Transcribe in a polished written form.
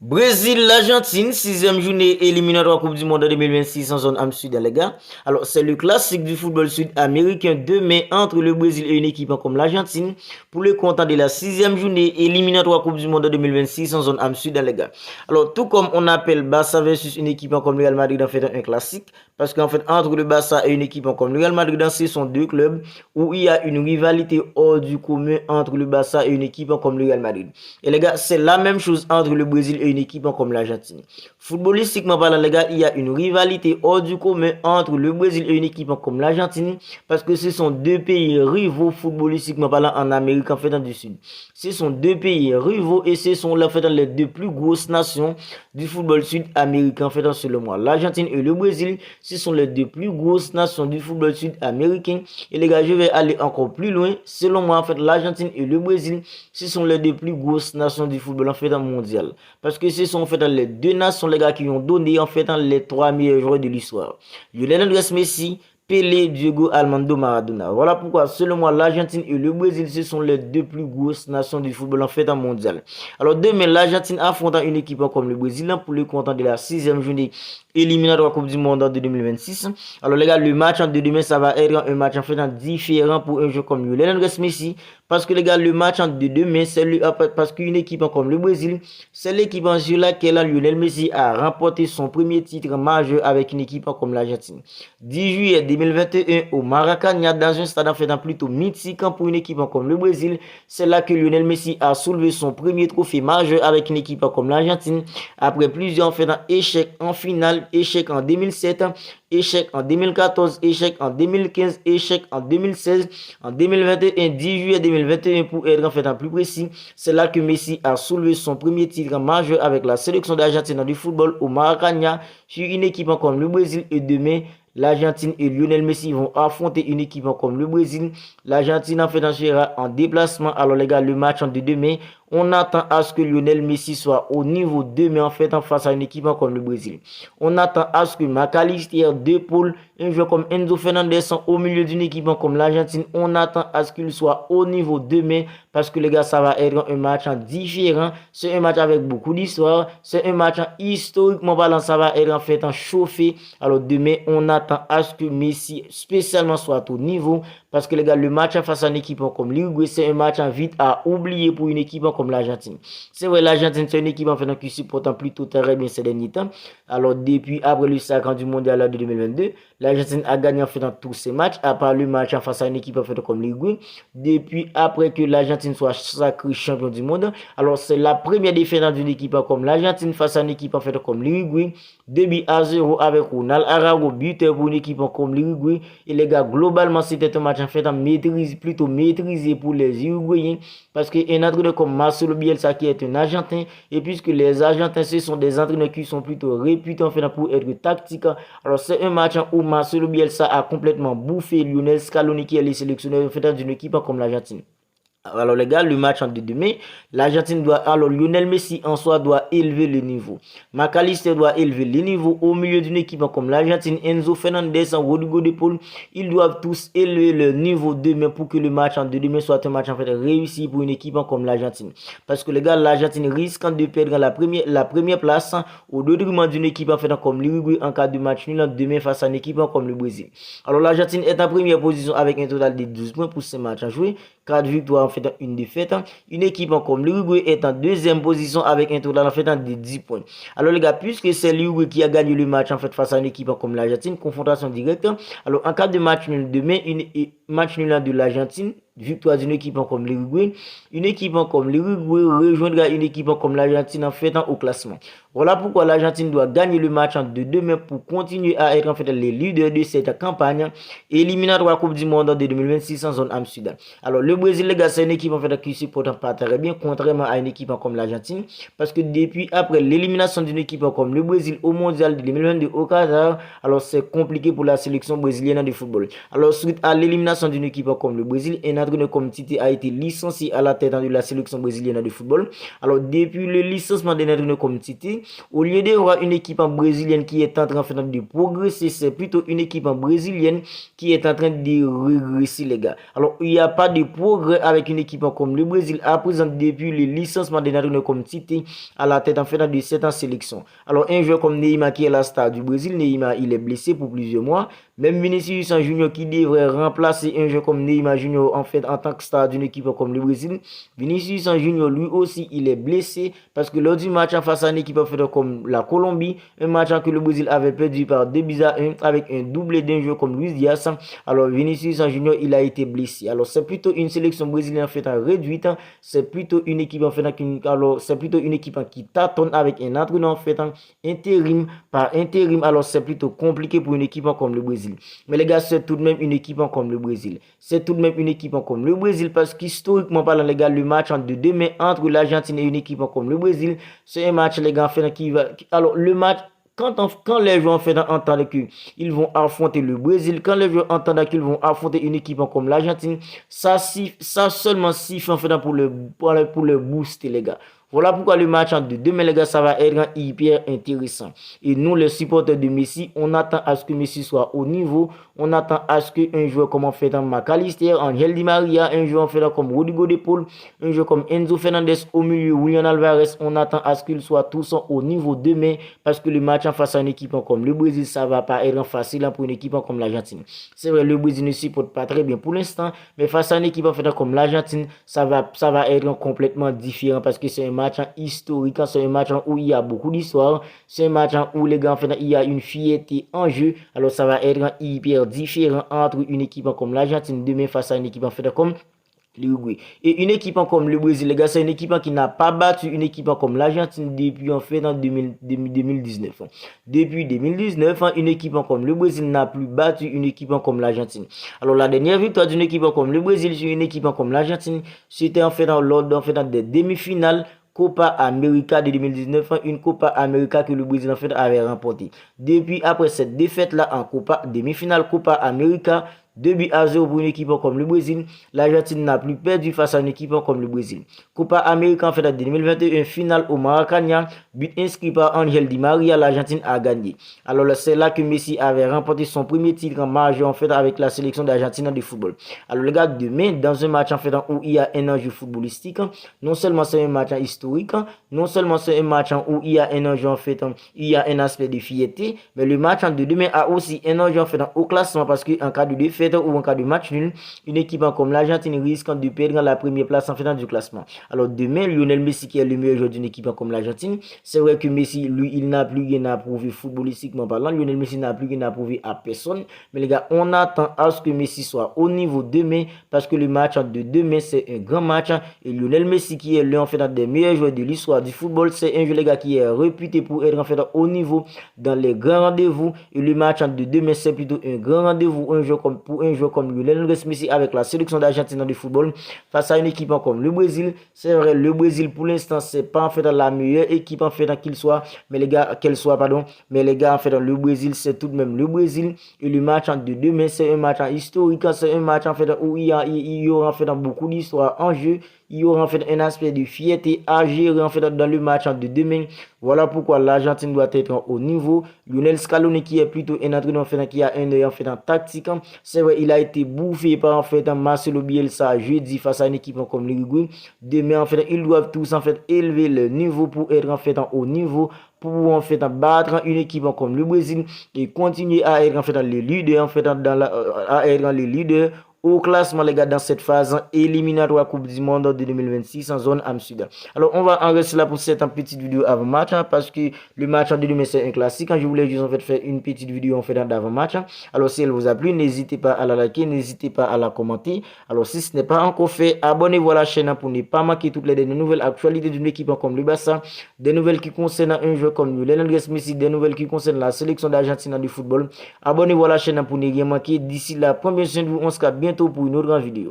Brésil, l'Argentine, sixième journée éliminatoire Coupe du Monde en 2026 en zone Am Sud, les gars. Alors, c'est le classique du football sud-américain demain entre le Brésil et une équipe comme l'Argentine pour le compte de la sixième journée éliminatoire Coupe du Monde en 2026 en zone Am Sud, les gars. Alors, tout comme on appelle Barça versus une équipe comme le Real Madrid en fait un classique, parce qu'en fait, entre le Barça et une équipe comme le Real Madrid, ce sont deux clubs où il y a une rivalité hors du commun entre le Barça et une équipe comme le Real Madrid. Et les gars, c'est la même chose entre le Brésil et une équipe comme l'Argentine. Footballistiquement parlant, les gars, il y a une rivalité hors du commun entre le Brésil et une équipe comme l'Argentine parce que ce sont deux pays rivaux footballistiquement parlant en Amérique en fait du Sud. Ce sont deux pays rivaux et ce sont en fait les deux plus grosses nations du football sud-américain en fait selon moi. L'Argentine et le Brésil, ce sont les deux plus grosses nations du football sud-américain. Et les gars, je vais aller encore plus loin. Selon moi, en fait, l'Argentine et le Brésil, ce sont les deux plus grosses nations du football en fait mondial. Parce que ce sont en fait les deux nations les gars qui ont donné en fait les trois meilleurs joueurs de l'histoire. Lionel Andrés Messi, Pelé, Diego Armando Maradona. Voilà pourquoi, selon moi, l'Argentine et le Brésil, ce sont les deux plus grosses nations du football en fait mondial. Alors demain, l'Argentine affrontera une équipe comme le Brésil pour le compte de la sixième journée éliminatoire Coupe du Monde de 2026. Alors les gars, le match de demain, ça va être un match en fait différent pour un jeu comme Lionel Andrés Messi. Parce que les gars, le match de demain, c'est parce qu'une équipe comme le Brésil, c'est l'équipe sur laquelle Lionel Messi a remporté son premier titre majeur avec une équipe comme l'Argentine. 10 juillet 2021 au Maracanã, dans un stade en fait plutôt mythique pour une équipe comme le Brésil, c'est là que Lionel Messi a soulevé son premier trophée majeur avec une équipe comme l'Argentine. Après plusieurs échecs en finale, échec en 2007, échec en 2014, échec en 2015, échec en 2016, en 2021, 10 juillet 2021 pour être en fait plus précis. C'est là que Messi a soulevé son premier titre majeur avec la sélection d'Argentine du football au Maracanã sur une équipe comme le Brésil et demain. L'Argentine et Lionel Messi vont affronter une équipe comme le Brésil. L'Argentine en fait sera en déplacement. Alors les gars, le match de demain, on attend à ce que Lionel Messi soit au niveau 2, mais en fait en face à une équipe comme le Brésil. On attend à ce que McAllister, De Paul, un joueur comme Enzo Fernandez sont au milieu d'une équipe comme l'Argentine. On attend à ce qu'il soit au niveau 2, mais parce que les gars, ça va être un match différent. C'est un match avec beaucoup d'histoire. C'est un match historiquement parlant, ça va être en fait chauffé. Alors demain, on attend à ce que Messi spécialement soit au niveau. Parce que les gars, le match face à une équipe comme l'Uruguay, c'est un match vite à oublier pour une équipe comme l'Argentine. C'est vrai, l'Argentine, c'est une équipe en fait qui supporte plutôt très bien ces derniers temps. Alors, depuis après le sacre du mondial de 2022, l'Argentine a gagné en fait dans tous ses matchs, à part le match face à une équipe en fait comme l'Uruguay. Depuis après que l'Argentine soit sacrée champion du monde, alors c'est la première défaite d'une équipe comme l'Argentine face à une équipe en fait comme l'Uruguay. 2-0 avec Ronald Arago, buteur pour une équipe comme l'Uruguay. Et les gars, globalement, c'était un match en fait plutôt maîtrisé pour les Uruguayens. Parce qu'un entraîneur comme Marcelo Bielsa qui est un Argentin, et puisque les Argentins, ce sont des entraîneurs qui sont plutôt réputés en fait pour être tactiques. Alors c'est un match où Marcelo Bielsa a complètement bouffé Lionel Scaloni qui est le sélectionneur en fait d'une équipe comme l'Argentine. Alors les gars, le match de demain, l'Argentine doit, alors Lionel Messi en soi doit élever le niveau. McAllister doit élever le niveau au milieu d'une équipe comme l'Argentine. Enzo Fernandez, Rodrigo De Paul, ils doivent tous élever le niveau demain pour que le match de demain soit un match en fait réussi pour une équipe comme l'Argentine. Parce que les gars, l'Argentine risque de perdre la première place au détriment d'une équipe en fait comme l'Uruguay en cas de match nul demain face à une équipe comme le Brésil. Alors l'Argentine est en première position avec un total de 12 points pour ce match à jouer. 4 victoires en fait une défaite. Une équipe comme l'Uruguay est en deuxième position avec un total en fait de 10 points. Alors les gars, puisque c'est l'Uruguay qui a gagné le match en fait face à une équipe comme l'Argentine, confrontation directe. Alors en cas de match nul demain, match nul de l'Argentine, victoire d'une équipe comme l'Uruguay, une équipe comme l'Uruguay rejoindra une équipe comme l'Argentine en fait au classement. Voilà pourquoi l'Argentine doit gagner le match de demain pour continuer à être en fait les leaders de cette campagne éliminatoire Coupe du Monde de 2026 en zone Amsterdam. Alors le Brésil, les gars, c'est une équipe en fait qui supporte pas très bien, contrairement à une équipe comme l'Argentine, parce que depuis après l'élimination d'une équipe comme le Brésil au mondial de 2022 au Qatar, alors c'est compliqué pour la sélection brésilienne de football. Alors suite à l'élimination situation d'une équipe comme le Brésil. Un entraîneur comme Tite a été licencié à la tête de la sélection brésilienne de football. Alors, depuis le licenciement d'un entraîneur comme Tite, au lieu d'avoir une équipe en brésilienne qui est en train de progresser, c'est plutôt une équipe en brésilienne qui est en train de régresser, les gars. Alors, il n'y a pas de progrès avec une équipe comme le Brésil à présent depuis le licenciement d'un entraîneur comme Tite à la tête de cette sélection. Alors, un joueur comme Neymar qui est la star du Brésil, Neymar, il est blessé pour plusieurs mois. Même Vinicius Junior qui devrait remplacer un joueur comme Neymar Junior en tant que star d'une équipe comme le Brésil. Vinicius Junior lui aussi il est blessé parce que lors du match face à une équipe comme la Colombie, un match que le Brésil avait perdu par 2-1 avec un doublé d'un joueur comme Luis Diaz. Alors Vinicius Junior il a été blessé. Alors c'est plutôt une sélection brésilienne réduite, c'est plutôt une équipe qui tâtonne avec un entraîneur intérim par intérim. Alors c'est plutôt compliqué pour une équipe comme le Brésil. Mais les gars, c'est tout de même une équipe comme le Brésil. C'est tout de même une équipe comme le Brésil parce qu'historiquement parlant, les gars, le match de demain entre l'Argentine et une équipe comme le Brésil, c'est un match, les gars, alors le match, quand les joueurs entendent qu'ils vont affronter le Brésil, quand les joueurs entendent qu'ils vont affronter une équipe comme l'Argentine, ça seulement siffle pour le booster, les gars. Voilà pourquoi le match de demain, les gars, ça va être hyper intéressant. Et nous, les supporters de Messi, on attend à ce que Messi soit au niveau. On attend à ce qu'un joueur comme McAllister, Angel Di Maria, un joueur comme Rodrigo De Paul, un joueur comme Enzo Fernandez au milieu, William Alvarez, on attend à ce qu'ils soient tous au niveau demain parce que le match en face à une équipe comme le Brésil, ça va pas être facile pour une équipe comme l'Argentine. C'est vrai, le Brésil ne supporte pas très bien pour l'instant, mais face à une équipe comme l'Argentine, ça va être complètement différent parce que c'est un match historique, c'est un match où il y a beaucoup d'histoire, c'est un match où les gars, il y a une fierté en jeu, alors ça va être hyper différent entre une équipe comme l'Argentine demain face à une équipe comme l'Uruguay. Et une équipe comme le Brésil, les gars, c'est une équipe qui n'a pas battu une équipe comme l'Argentine depuis en 2019. Depuis 2019, une équipe comme le Brésil n'a plus battu une équipe comme l'Argentine. Alors la dernière victoire d'une équipe comme le Brésil sur une équipe comme l'Argentine, c'était lors des demi-finales Copa América de 2019, une Copa América que le Brésil avait remporté. Depuis après cette défaite-là en demi-finale Copa América, 2-0 pour une équipe comme le Brésil, l'Argentine n'a plus perdu face à une équipe comme le Brésil. Copa América en 2021, finale au Maracanã, but inscrit par Angel Di Maria, l'Argentine a gagné. Alors c'est là que Messi avait remporté son premier titre majeur avec la sélection d'Argentine de football. Alors les gars, demain, dans un match où il y a un enjeu footballistique, non seulement c'est un match historique, non seulement c'est un match où il y a un enjeu il y a un aspect de fierté, mais le match de demain a aussi un enjeu au classement parce qu'en cas de défaite ou en cas de match nul, une équipe comme l'Argentine risque de perdre la première place en fait du classement. Alors demain, Lionel Messi qui est le meilleur joueur d'une équipe comme l'Argentine, c'est vrai que Messi, lui, il n'a plus rien à prouver footballistiquement parlant. Lionel Messi n'a plus rien à prouver à personne. Mais les gars, on attend à ce que Messi soit au niveau demain parce que le match de demain, c'est un grand match. Et Lionel Messi qui est l'un en fait des meilleurs joueurs de l'histoire du football, c'est un joueur les gars qui est réputé pour être en fait au niveau dans les grands rendez-vous. Et le match de demain, c'est plutôt un grand rendez-vous, pour un joueur comme Lionel Messi avec la sélection d'Argentine de football face à une équipe comme le Brésil. C'est vrai, le Brésil pour l'instant c'est pas en fait la meilleure équipe en fait qu'elle soit, mais les gars mais les gars en fait le Brésil c'est tout de même le Brésil. Et le match de demain c'est un match historique, c'est un match en fait où il y aura en fait beaucoup d'histoire en jeu. Il y aura en fait un aspect de fierté à gérer en fait dans le match de demain. Voilà pourquoi l'Argentine doit être au niveau. Lionel Scaloni qui est plutôt un entraîneur qui a un œil en fait en tactique. C'est vrai, il a été bouffé par en fait Marcelo Bielsa jeudi face à une équipe comme l'Uruguay. Demain en fait ils doivent tous en fait élever le niveau pour être en fait au niveau, pour en fait battre une équipe comme le Brésil et continuer à être en fait les leaders en fait à être les leaders au classement les gars dans cette phase éliminatoire Coupe du Monde de 2026 en zone Am Sud. Alors on va en rester là pour cette petite vidéo avant match parce que le match de demain c'est un classique. Je voulais juste en fait faire une petite vidéo en fait d'avant match. Alors si elle vous a plu, n'hésitez pas à la liker, n'hésitez pas à la commenter. Alors si ce n'est pas encore fait, abonnez-vous à la chaîne pour ne pas manquer toutes les nouvelles actualités d'une équipe comme le Barça, des nouvelles qui concernent un jeu comme Lionel Messi, des nouvelles qui concernent la sélection d'Argentine du football. Abonnez-vous à la chaîne pour ne rien manquer. D'ici la première chaîne, on se capte bientôt pour une autre vidéo.